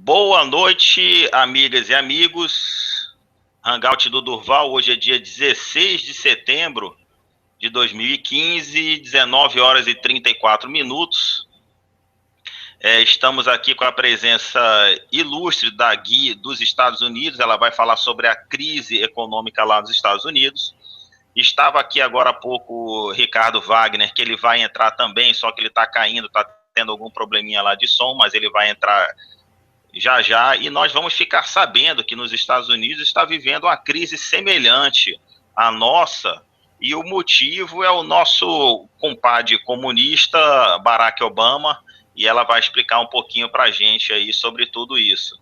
Boa noite, amigas e amigos. Hangout do Durval, hoje é dia 16 de setembro de 2015, 19 horas e 34 minutos. Estamos aqui com a presença ilustre da Gui dos Estados Unidos. Ela vai falar sobre a crise econômica lá nos Estados Unidos. Estava aqui agora há pouco o Ricardo Wagner, que ele vai entrar também, só que ele está caindo, está tendo algum probleminha lá de som, mas ele vai entrar já já, e nós vamos ficar sabendo que nos Estados Unidos está vivendo uma crise semelhante à nossa, e o motivo é o nosso compadre comunista Barack Obama, e ela vai explicar um pouquinho para a gente aí sobre tudo isso.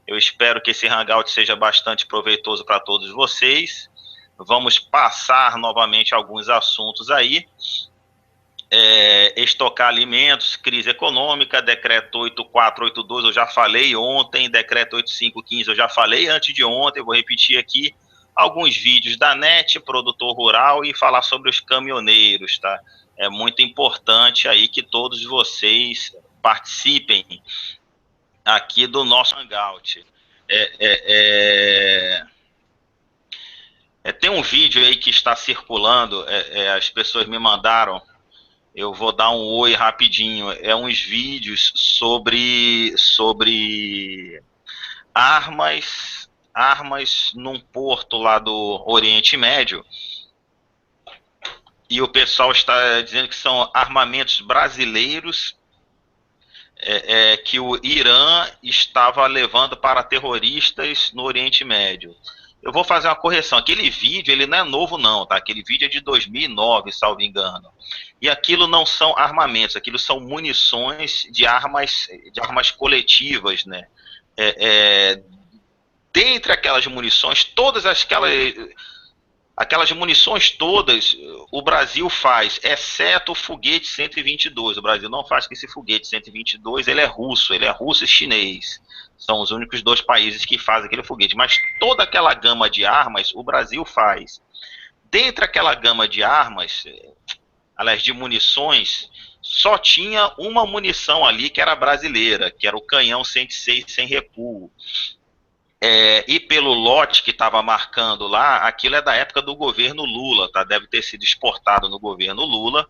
Eu espero que esse hangout seja bastante proveitoso para todos vocês. Vamos passar novamente alguns assuntos aí. Estocar alimentos, crise econômica, decreto 8482, eu já falei ontem, decreto 8515, eu já falei antes de ontem, eu vou repetir aqui alguns vídeos da NET, produtor rural, e falar sobre os caminhoneiros, tá? É muito importante aí que todos vocês participem aqui do nosso hangout. Tem um vídeo aí que está circulando, as pessoas me mandaram. Eu vou dar um oi rapidinho. É uns vídeos sobre armas num porto lá do Oriente Médio. E o pessoal está dizendo que são armamentos brasileiros que o Irã estava levando para terroristas no Oriente Médio. Eu vou fazer uma correção. Aquele vídeo, ele não é novo não, tá? Aquele vídeo é de 2009, salvo engano. E aquilo não são armamentos, aquilo são munições de armas coletivas, né? Dentre aquelas munições, aquelas munições todas, o Brasil faz, exceto o foguete 122. O Brasil não faz com esse foguete 122, ele é russo e chinês. São os únicos dois países que fazem aquele foguete. Mas toda aquela gama de armas, o Brasil faz. Dentre aquela gama de armas, aliás, de munições, só tinha uma munição ali que era brasileira, que era o canhão 106 sem recuo. E pelo lote que estava marcando lá, aquilo é da época do governo Lula, tá? Deve ter sido exportado no governo Lula,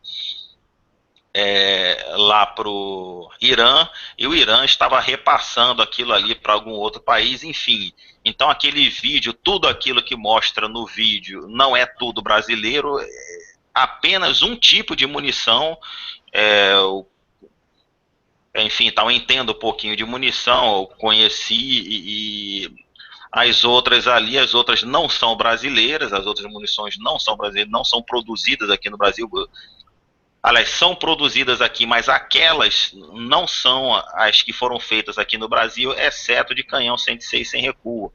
lá para o Irã, e o Irã estava repassando aquilo ali para algum outro país, enfim. Então aquele vídeo, tudo aquilo que mostra no vídeo não é tudo brasileiro, apenas um tipo de munição. Enfim, então eu entendo um pouquinho de munição, eu conheci, e as outras ali, as outras não são brasileiras, as outras munições não são brasileiras, não são produzidas aqui no Brasil. Aliás, são produzidas aqui, mas aquelas não são as que foram feitas aqui no Brasil, exceto de canhão 106 sem recuo,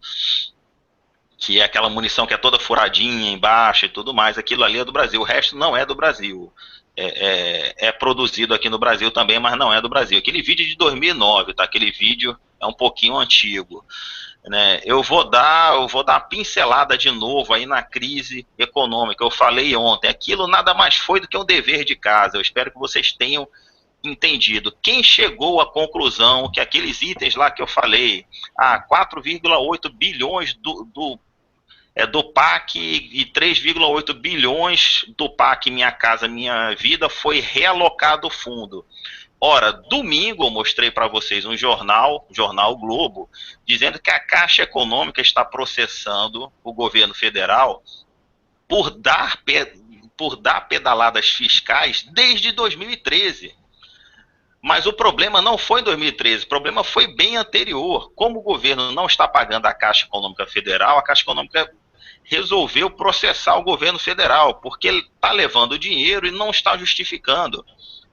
que é aquela munição que é toda furadinha embaixo e tudo mais. Aquilo ali é do Brasil, o resto não é do Brasil. É produzido aqui no Brasil também, mas não é do Brasil. Aquele vídeo de 2009, tá? Aquele vídeo é um pouquinho antigo, né? Eu vou dar uma pincelada de novo aí na crise econômica. Eu falei ontem, aquilo nada mais foi do que um dever de casa. Eu espero que vocês tenham entendido. Quem chegou à conclusão que aqueles itens lá que eu falei, 4,8 bilhões do PAC e 3,8 bilhões do PAC Minha Casa Minha Vida foi realocado o fundo. Ora, domingo eu mostrei para vocês um jornal Globo, dizendo que a Caixa Econômica está processando o governo federal por dar pedaladas fiscais desde 2013. Mas o problema não foi em 2013, o problema foi bem anterior. Como o governo não está pagando a Caixa Econômica Federal, a Caixa Econômica resolveu processar o governo federal, porque ele está levando dinheiro e não está justificando.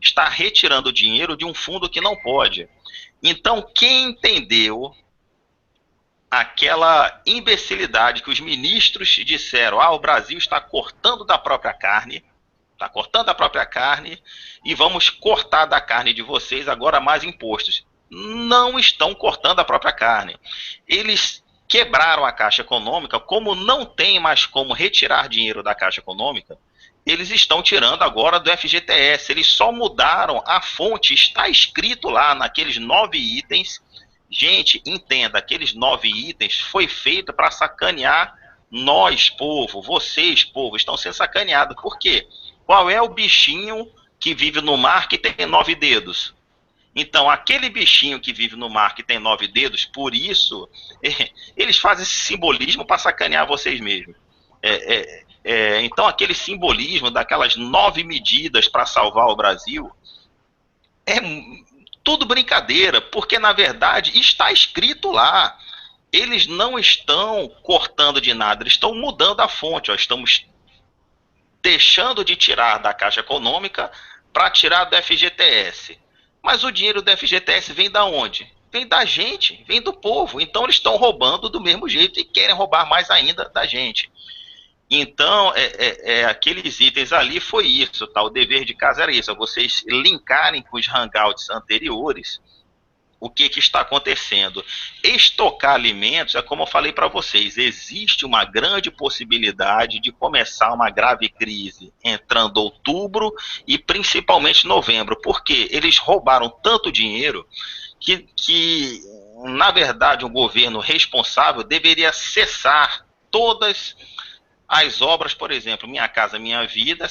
Está retirando dinheiro de um fundo que não pode. Então, quem entendeu aquela imbecilidade que os ministros disseram, o Brasil está cortando da própria carne, e vamos cortar da carne de vocês agora mais impostos. Não estão cortando a própria carne. Eles quebraram a Caixa Econômica, como não tem mais como retirar dinheiro da Caixa Econômica, eles estão tirando agora do FGTS. Eles só mudaram a fonte, está escrito lá naqueles 9 itens Gente, entenda, aqueles 9 itens foi feito para sacanear nós, povo, vocês, povo, estão sendo sacaneados. Por quê? Qual é o bichinho que vive no mar que tem 9 dedos? Então, aquele bichinho que vive no mar que tem 9 dedos, por isso, eles fazem esse simbolismo para sacanear vocês mesmos. Então, aquele simbolismo daquelas 9 medidas para salvar o Brasil é tudo brincadeira, porque na verdade está escrito lá. Eles não estão cortando de nada, eles estão mudando a fonte. Ó, estamos deixando de tirar da Caixa Econômica para tirar do FGTS. Mas o dinheiro do FGTS vem da onde? Vem da gente, vem do povo. Então eles estão roubando do mesmo jeito e querem roubar mais ainda da gente. Então, aqueles itens ali foi isso, tá? O dever de casa era isso, vocês linkarem com os hangouts anteriores o que está acontecendo. Estocar alimentos, é como eu falei para vocês, existe uma grande possibilidade de começar uma grave crise entrando outubro e principalmente novembro, porque eles roubaram tanto dinheiro que na verdade, um governo responsável deveria cessar todas as obras, por exemplo, Minha Casa Minha Vida,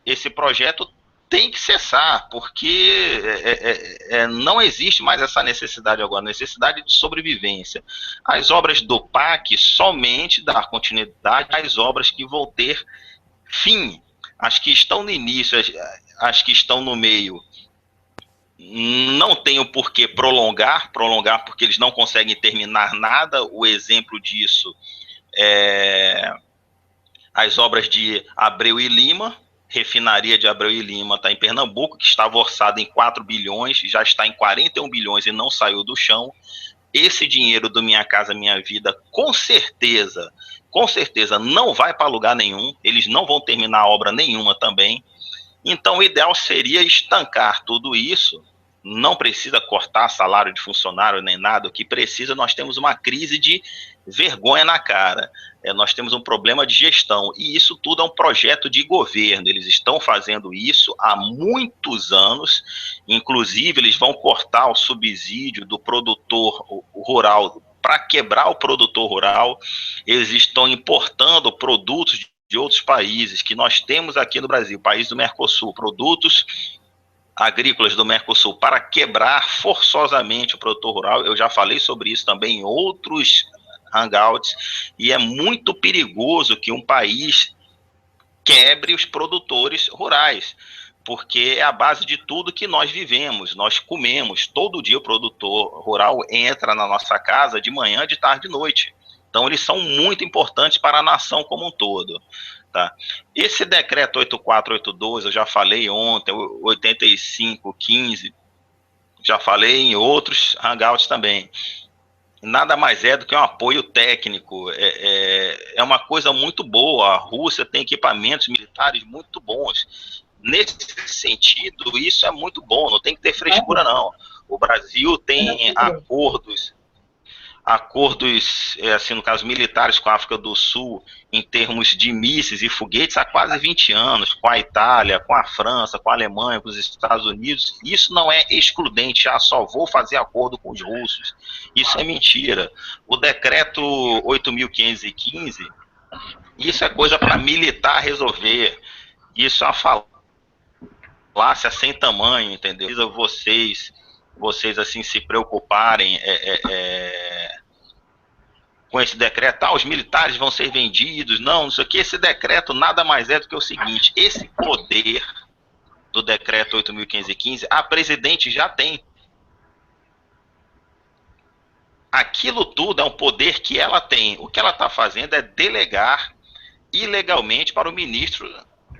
esse projeto tem que cessar, porque não existe mais essa necessidade agora, necessidade de sobrevivência. As obras do PAC somente dar continuidade às obras que vão ter fim. As que estão no início, as que estão no meio, não tem o porquê prolongar porque eles não conseguem terminar nada. O exemplo disso é as obras de Abreu e Lima, refinaria de Abreu e Lima está em Pernambuco, que estava orçada em 4 bilhões, já está em 41 bilhões e não saiu do chão. Esse dinheiro do Minha Casa Minha Vida, com certeza não vai para lugar nenhum, eles não vão terminar a obra nenhuma também. Então o ideal seria estancar tudo isso, não precisa cortar salário de funcionário nem nada, o que precisa, nós temos uma crise de vergonha na cara, nós temos um problema de gestão, e isso tudo é um projeto de governo, eles estão fazendo isso há muitos anos, inclusive eles vão cortar o subsídio do produtor rural para quebrar o produtor rural, eles estão importando produtos de outros países que nós temos aqui no Brasil, país do Mercosul, produtos agrícolas do Mercosul para quebrar forçosamente o produtor rural. Eu já falei sobre isso também em outros hangouts, e é muito perigoso que um país quebre os produtores rurais, porque é a base de tudo que nós vivemos, nós comemos. Todo dia o produtor rural entra na nossa casa de manhã, de tarde, de noite. Então eles são muito importantes para a nação como um todo. Tá? Esse decreto 8482, eu já falei ontem, 8515, já falei em outros hangouts também. Nada mais é do que um apoio técnico, é uma coisa muito boa. A Rússia tem equipamentos militares muito bons. Nesse sentido, isso é muito bom, não tem que ter frescura, não. O Brasil tem acordos, assim, no caso, militares com a África do Sul, em termos de mísseis e foguetes, há quase 20 anos, com a Itália, com a França, com a Alemanha, com os Estados Unidos. Isso não é excludente, só vou fazer acordo com os russos. Isso é mentira. O decreto 8.515, isso é coisa para militar resolver. Isso é uma falácia sem tamanho, entendeu? Vocês assim, se preocuparem com esse decreto, os militares vão ser vendidos, não sei o que. Esse decreto nada mais é do que o seguinte: esse poder do decreto 8.515, a presidente já tem. Aquilo tudo é um poder que ela tem. O que ela está fazendo é delegar ilegalmente para o ministro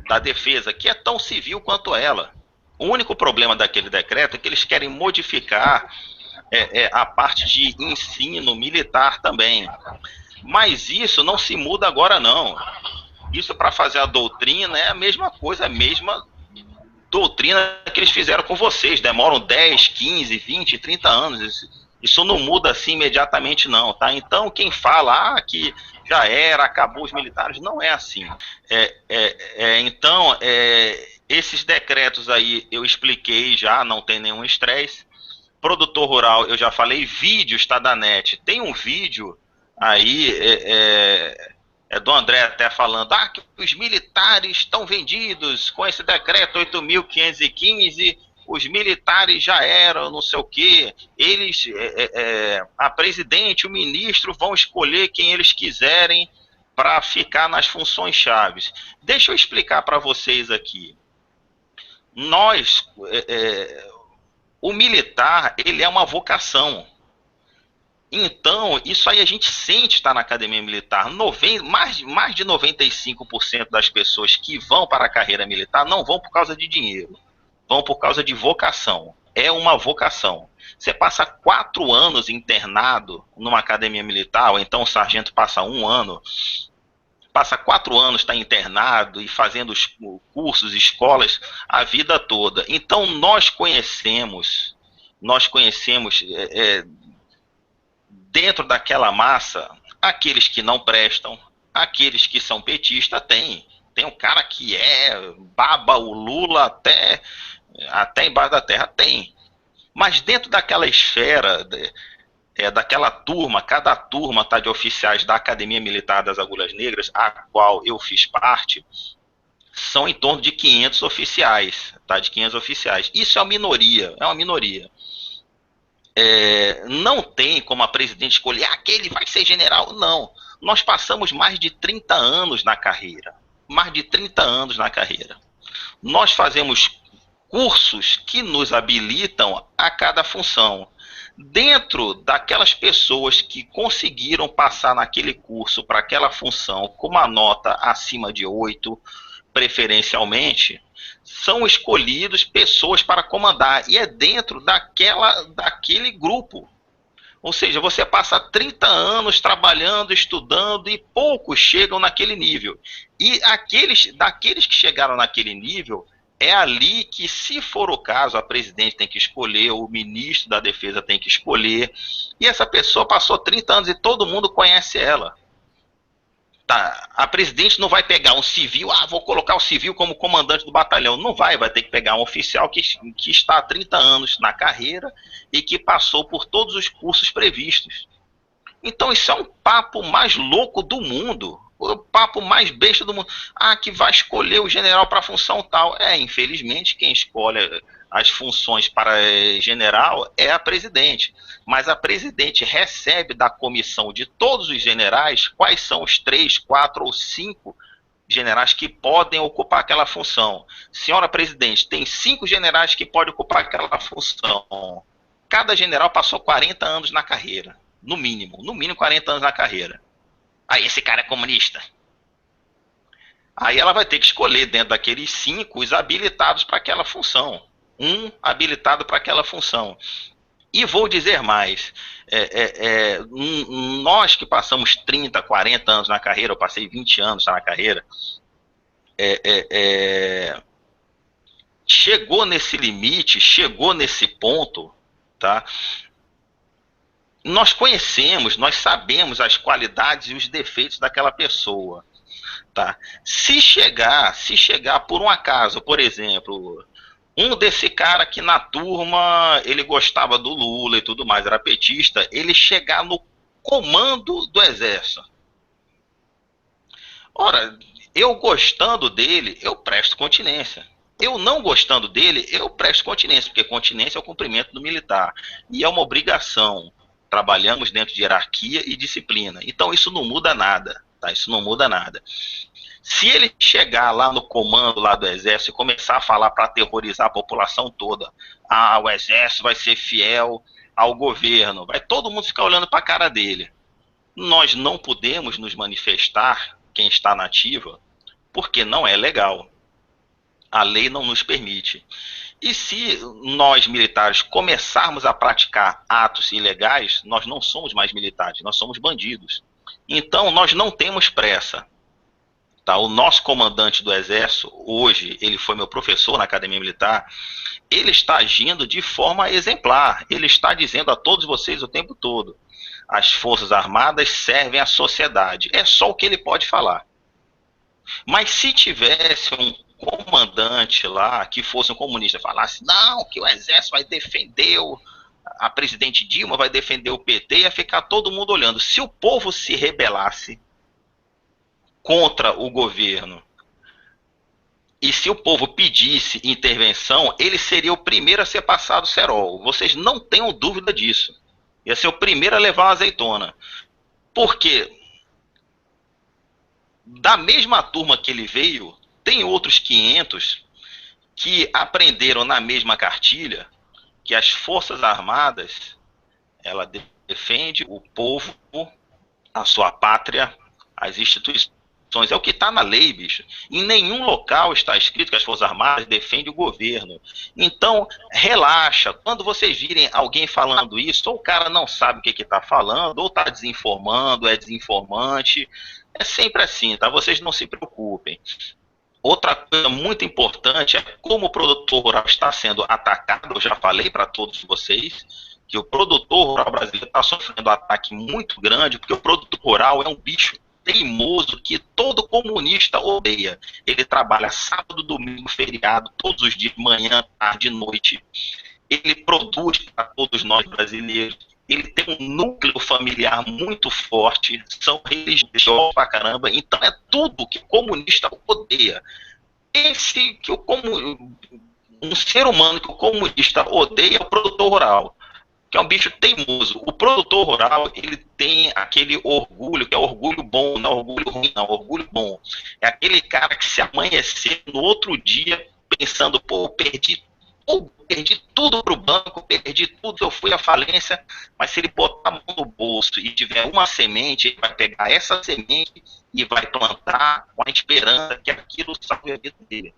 da Defesa, que é tão civil quanto ela. O único problema daquele decreto é que eles querem modificar a parte de ensino militar também. Mas isso não se muda agora, não. Isso, para fazer a doutrina, é a mesma coisa, a mesma doutrina que eles fizeram com vocês. Demoram 10, 15, 20, 30 anos. Isso não muda assim imediatamente, não. Tá? Então, quem fala que já era, acabou os militares, não é assim. Então, esses decretos aí eu expliquei já, não tem nenhum estresse. Produtor rural, eu já falei, vídeo está da NET. Tem um vídeo aí, é do André até falando, que os militares estão vendidos com esse decreto 8.515, os militares já eram, não sei o quê, eles, a presidente, o ministro vão escolher quem eles quiserem para ficar nas funções chaves. Deixa eu explicar para vocês aqui. Nós, o militar, ele é uma vocação. Então, isso aí a gente sente estar na academia militar. Mais de 95% das pessoas que vão para a carreira militar não vão por causa de dinheiro, vão por causa de vocação. É uma vocação. Você passa 4 anos internado numa academia militar, ou então o sargento passa 1 ano, passa 4 anos, está internado e fazendo os cursos, escolas, a vida toda. Então, nós conhecemos dentro daquela massa, aqueles que não prestam, aqueles que são petistas, tem um cara que baba o Lula até embaixo da terra, tem. Mas dentro daquela esfera, daquela turma, cada turma está de oficiais da Academia Militar das Agulhas Negras, a qual eu fiz parte, são em torno de 500 oficiais, tá? De 500 oficiais. Isso é uma minoria. Não tem como a presidente escolher aquele vai ser general, não. Nós passamos mais de 30 anos na carreira. Nós fazemos cursos que nos habilitam a cada função. Dentro daquelas pessoas que conseguiram passar naquele curso para aquela função com uma nota acima de 8, preferencialmente, são escolhidos pessoas para comandar, e é dentro daquele grupo. Ou seja, você passa 30 anos trabalhando, estudando, e poucos chegam naquele nível. E daqueles que chegaram naquele nível, é ali que, se for o caso, a presidente tem que escolher, o ministro da Defesa tem que escolher, e essa pessoa passou 30 anos e todo mundo conhece ela. Tá, a presidente não vai pegar um civil, vou colocar o civil como comandante do batalhão. Não vai ter que pegar um oficial que está há 30 anos na carreira e que passou por todos os cursos previstos. Então isso é um papo mais louco do mundo, o papo mais besta do mundo. Que vai escolher o general para a função tal. Infelizmente, quem escolhe as funções para general é a presidente. Mas a presidente recebe da comissão de todos os generais quais são os 3, 4 ou 5 generais que podem ocupar aquela função. Senhora presidente, tem 5 generais que podem ocupar aquela função. Cada general passou 40 anos na carreira. No mínimo 40 anos na carreira. Aí esse cara é comunista. Aí ela vai ter que escolher dentro daqueles 5 os habilitados para aquela função. Um habilitado para aquela função. E vou dizer mais, nós que passamos 30, 40 anos na carreira, eu passei 20 anos na carreira, chegou nesse limite, chegou nesse ponto, tá? Nós conhecemos, nós sabemos as qualidades e os defeitos daquela pessoa, tá? Se chegar por um acaso, por exemplo, um desse cara que na turma ele gostava do Lula e tudo mais, era petista, ele chegar no comando do exército. Ora, eu gostando dele, eu presto continência. Eu não gostando dele, eu presto continência, porque continência é o cumprimento do militar. E é uma obrigação. Trabalhamos dentro de hierarquia e disciplina. Então isso não muda nada, tá? Isso não muda nada. Se ele chegar lá no comando lá do exército e começar a falar para aterrorizar a população toda, o exército vai ser fiel ao governo, vai todo mundo ficar olhando para a cara dele. Nós não podemos nos manifestar, quem está na ativa, porque não é legal. A lei não nos permite. E se nós militares começarmos a praticar atos ilegais, nós não somos mais militares, nós somos bandidos. Então nós não temos pressa. Tá? O nosso comandante do exército, hoje, ele foi meu professor na Academia Militar, ele está agindo de forma exemplar. Ele está dizendo a todos vocês o tempo todo, as Forças Armadas servem à sociedade. É só o que ele pode falar. Mas se tivesse um comandante lá que fosse um comunista, falasse, não, que o exército vai defender a presidente Dilma vai defender o PT e ia ficar todo mundo olhando. Se o povo se rebelasse contra o governo e se o povo pedisse intervenção, ele seria o primeiro a ser passado cerol. Vocês não tenham dúvida disso. Ia ser o primeiro a levar uma azeitona. Porque da mesma turma que ele veio, tem outros 500 que aprenderam na mesma cartilha que as Forças Armadas, ela defende o povo, a sua pátria, as instituições. É o que está na lei, bicho. Em nenhum local está escrito que as Forças Armadas defendem o governo. Então, relaxa. Quando vocês virem alguém falando isso, ou o cara não sabe o que está falando, ou está desinformando, é desinformante. É sempre assim, tá? Vocês não se preocupem. Outra coisa muito importante é como o produtor rural está sendo atacado. Eu já falei para todos vocês que o produtor rural brasileiro está sofrendo um ataque muito grande, porque o produtor rural é um bicho teimoso que todo comunista odeia. Ele trabalha sábado, domingo, feriado, todos os dias, manhã, tarde, noite. Ele produz para todos nós brasileiros. Ele tem um núcleo familiar muito forte, são religiosos pra caramba, então é tudo que o comunista odeia. Esse que um ser humano que o comunista odeia é o produtor rural, que é um bicho teimoso. O produtor rural, ele tem aquele orgulho, que é orgulho bom, não é orgulho ruim, não, é orgulho bom. É aquele cara que se amanhecer no outro dia pensando, pô, perdi tudo pro banco, perdi tudo, eu fui à falência, mas se ele botar a mão no bolso e tiver uma semente, ele vai pegar essa semente e vai plantar com a esperança que aquilo salve a vida dele.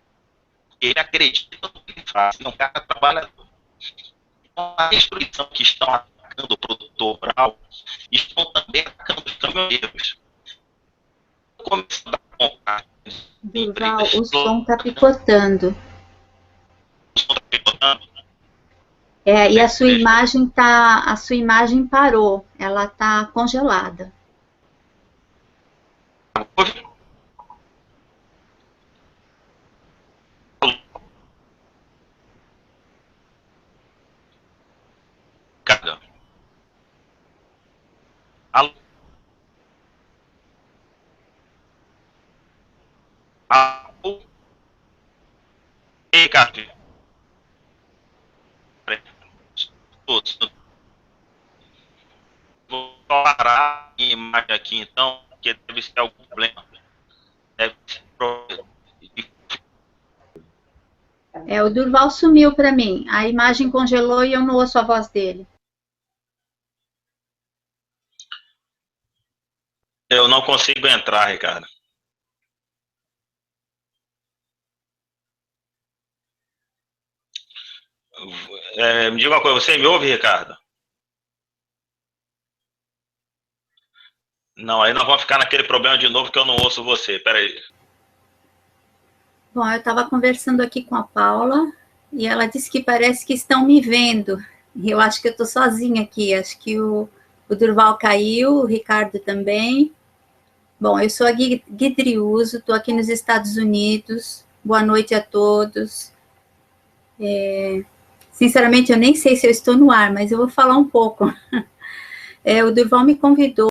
Ele acredita no que ele faz, é um cara trabalhador. Então, a destruição que estão atacando o produtor rural, estão também atacando os caminhoneiros. Começando a comprar. Durval, o som está picotando. E a sua imagem parou, ela está congelada. Alô? Alô? Ei, Cássio. Vou parar a imagem aqui então, porque deve ser algum problema. Deve ser problema. O Durval sumiu para mim. A imagem congelou e eu não ouço a voz dele. Eu não consigo entrar, Ricardo. Me diga uma coisa, você me ouve, Ricardo? Não, aí nós vamos ficar naquele problema de novo que eu não ouço você. Peraí. Bom, eu estava conversando aqui com a Paula e ela disse que parece que estão me vendo. E eu acho que eu estou sozinha aqui. Acho que o Durval caiu, o Ricardo também. Bom, eu sou a Guidriuso, estou aqui nos Estados Unidos. Boa noite a todos. Sinceramente, eu nem sei se eu estou no ar, mas eu vou falar um pouco. O Durval me convidou